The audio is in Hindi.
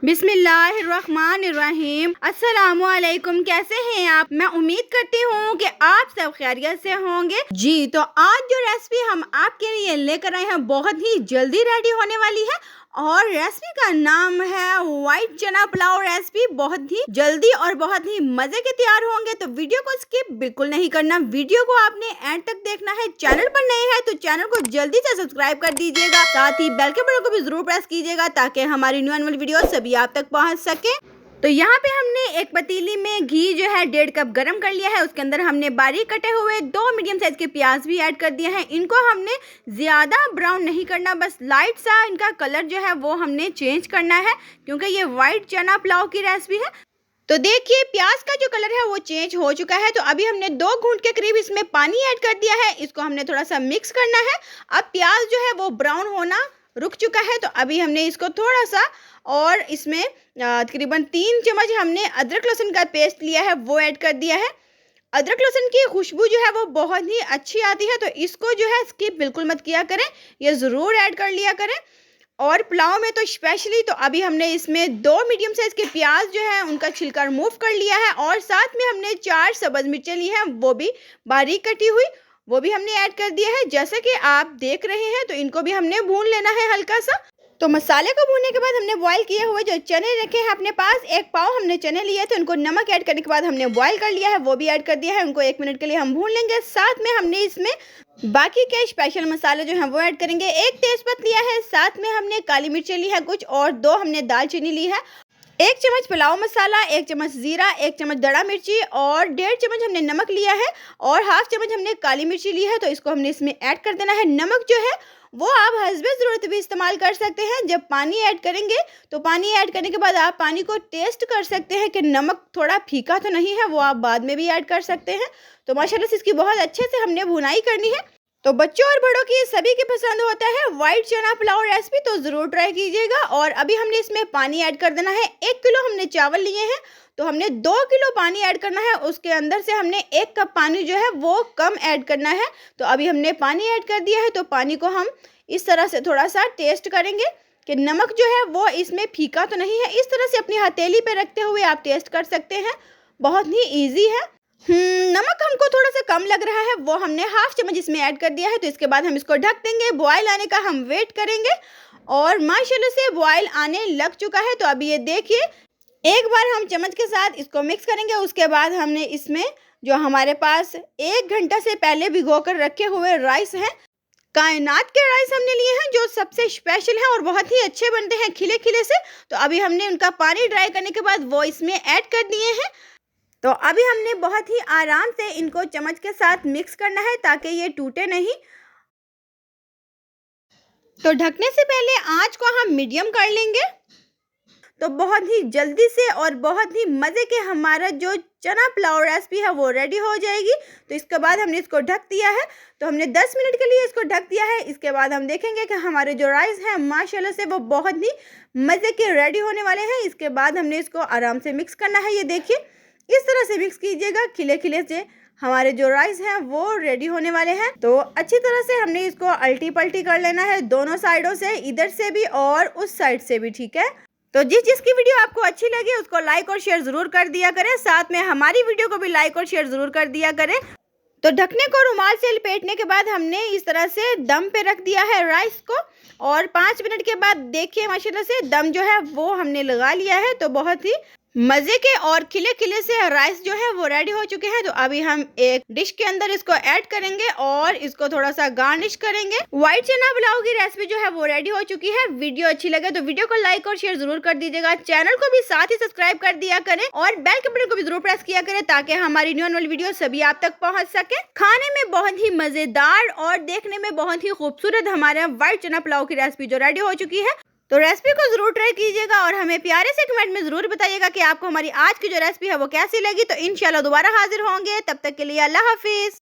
बिस्मिल्लाहिर्रहमानिर्रहीम। अस्सलामुअलैकुम। कैसे हैं आप? मैं उम्मीद करती हूँ कि आप सब खैरियत से होंगे। जी तो आज जो रेसिपी हम आपके लिए लेकर आए हैं बहुत ही जल्दी रेडी होने वाली है और रेसिपी का नाम है व्हाइट चना पुलाव रेसिपी। बहुत ही जल्दी और बहुत ही मजे के तैयार होंगे, तो वीडियो को स्किप बिल्कुल नहीं करना। वीडियो को आपने एंड तक देखना है। चैनल पर नए हैं तो चैनल को जल्दी से सब्सक्राइब कर दीजिएगा, साथ ही बेल के बटन को भी जरूर प्रेस कीजिएगा ताकि हमारी न्यू वाली वीडियो सभी आप तक पहुंच सके। तो यहाँ पे हमने एक पतीली में घी जो है 1.5 कप गरम कर लिया है। उसके अंदर हमने बारीक कटे हुए 2 मीडियम साइज के प्याज भी ऐड कर दिए हैं। इनको हमने ज़्यादा ब्राउन नहीं करना, बस लाइट सा इनका कलर जो है वो हमने चेंज करना है क्योंकि ये व्हाइट चना पुलाव की रेसिपी है। तो देखिए प्याज का जो कलर है वो चेंज हो चुका है। तो अभी हमने 2 घूंट के करीब इसमें पानी ऐड कर दिया है। इसको हमने थोड़ा सा मिक्स करना है। अब प्याज जो है वो ब्राउन होना रुक चुका है, तो अभी हमने इसको थोड़ा सा और इसमें तकरीबन 3 चम्मच हमने अदरक लहसुन का पेस्ट लिया है वो ऐड कर दिया है। अदरक लहसुन की खुशबू जो है वो बहुत ही अच्छी आती है, तो इसको जो है स्किप बिल्कुल मत किया करें, ये ज़रूर ऐड कर लिया करें। और पुलाव में तो स्पेशली तो अभी हमने इसमें 2 मीडियम साइज के प्याज जो है उनका छिलका रिमूव कर लिया है और साथ में हमने 4 सब्ज़ मिर्चें ली हैं, वो भी बारीक कटी हुई, वो भी हमने ऐड कर दिया है। जैसे कि आप देख रहे हैं तो इनको भी हमने भून लेना है हल्का सा। तो मसाले को भूनने के बाद हमने बॉईल किए हुए जो चने रखे हैं अपने पास, 1 पाव हमने चने लिए थे, उनको नमक ऐड करने के बाद हमने बॉईल कर लिया है, वो भी ऐड कर दिया है। उनको 1 मिनट के लिए हम भून लेंगे। साथ में हमने इसमें बाकी के स्पेशल मसाले जो हैं वो ऐड करेंगे। 1 तेजपत्ता लिया है, साथ में हमने काली मिर्चें ली है कुछ और 2 हमने दालचीनी ली है, 1 चम्मच पुलाव मसाला, 1 चम्मच ज़ीरा, 1 चम्मच दड़ा मिर्ची और 1.5 चम्मच हमने नमक लिया है और हाफ चम्मच हमने काली मिर्ची ली है। तो इसको हमने इसमें ऐड कर देना है। नमक जो है वो आप हस्बे ज़रूरत भी इस्तेमाल कर सकते हैं। जब पानी ऐड करेंगे तो पानी ऐड करने के बाद आप पानी को टेस्ट कर सकते हैं कि नमक थोड़ा फीका तो नहीं है, वो आप बाद में भी ऐड कर सकते हैं। तो माशाल्लाह से इसकी बहुत अच्छे से हमने भुनाई करनी है। तो बच्चों और बड़ों की सभी के पसंद होता है व्हाइट चना पुलाव रेसिपी, तो ज़रूर ट्राई कीजिएगा। और अभी हमने इसमें पानी ऐड कर देना है। 1 किलो हमने चावल लिए हैं तो हमने 2 किलो पानी ऐड करना है। उसके अंदर से हमने 1 कप पानी जो है वो कम ऐड करना है। तो अभी हमने पानी ऐड कर दिया है, तो पानी को हम इस तरह से थोड़ा सा टेस्ट करेंगे कि नमक जो है वो इसमें फीका तो नहीं है। इस तरह से अपनी हथेली पे रखते हुए आप टेस्ट कर सकते हैं, बहुत ही ईजी है। नमक हमको थोड़ा सा कम लग रहा है, वो हमने हाफ चम्मच इसमें ऐड कर दिया है। तो इसके बाद हम इसको ढक देंगे, बॉयल आने का हम वेट करेंगे और माशाल्लाह से बॉयल आने लग चुका है। तो अभी ये देखिए, एक बार हम चम्मच के साथ इसको मिक्स करेंगे। उसके बाद हमने इसमें जो हमारे पास 1 घंटा से पहले भिगो कर रखे हुए राइस हैं, कायनात के राइस हमने लिए हैं जो सबसे स्पेशल हैं और बहुत ही अच्छे बनते हैं खिले खिले से। तो अभी हमने उनका पानी ड्राई करने के बाद वो इसमें ऐड कर दिए हैं। तो अभी हमने बहुत ही आराम से इनको चम्मच के साथ मिक्स करना है ताकि ये टूटे नहीं। तो ढकने से पहले आंच को हम मीडियम कर लेंगे। तो बहुत ही जल्दी से और बहुत ही मज़े के हमारा जो चना पुलाव रेसिपी है वो रेडी हो जाएगी। तो इसके बाद हमने इसको ढक दिया है। तो हमने 10 मिनट के लिए इसको ढक दिया है। इसके बाद हम देखेंगे कि हमारे जो राइस हैं माशाल्लाह से वो बहुत ही मज़े के रेडी होने वाले हैं। इसके बाद हमने इसको आराम से मिक्स करना है। ये देखिए इस तरह से मिक्स कीजिएगा, खिले खिले से हमारे जो राइस हैं वो रेडी होने वाले हैं। तो अच्छी तरह से हमने इसको अल्टी पल्टी कर लेना है दोनों साइडों से, इधर से भी और उस साइड से भी, ठीक है। तो जिसकी वीडियो आपको अच्छी लगे उसको लाइक और शेयर ज़रूर कर दिया करें, साथ में हमारी वीडियो को भी लाइक और शेयर ज़रूर कर दिया करें। तो ढकने को रुमाल से लपेटने के बाद हमने इस तरह से दम पे रख दिया है राइस को और 5 मिनट के बाद देखिए माशाल्लाह से दम जो है वो हमने लगा लिया है। तो बहुत ही मज़े के और खिले खिले से राइस जो है वो रेडी हो चुके हैं। तो अभी हम एक डिश के अंदर इसको ऐड करेंगे और इसको थोड़ा सा गार्निश करेंगे। व्हाइट चना पुलाव की रेसिपी जो है वो रेडी हो चुकी है। वीडियो अच्छी लगे तो वीडियो को लाइक और शेयर जरूर कर दीजिएगा। चैनल को भी साथ ही सब्सक्राइब कर दिया करें और बेल के बटन को भी जरूर प्रेस किया करें ताकि हमारी न्यू वाली वीडियो सभी आप तक पहुँच सके। खाने में बहुत ही मज़ेदार और देखने में बहुत ही खूबसूरत हमारा व्हाइट चना पुलाव की रेसिपी जो रेडी हो चुकी है। तो रेसिपी को जरूर ट्राई कीजिएगा और हमें प्यारे से कमेंट में जरूर बताइएगा कि आपको हमारी आज की जो रेसिपी है वो कैसी लगी। तो इंशाल्लाह दोबारा हाजिर होंगे, तब तक के लिए अल्लाह हाफिज।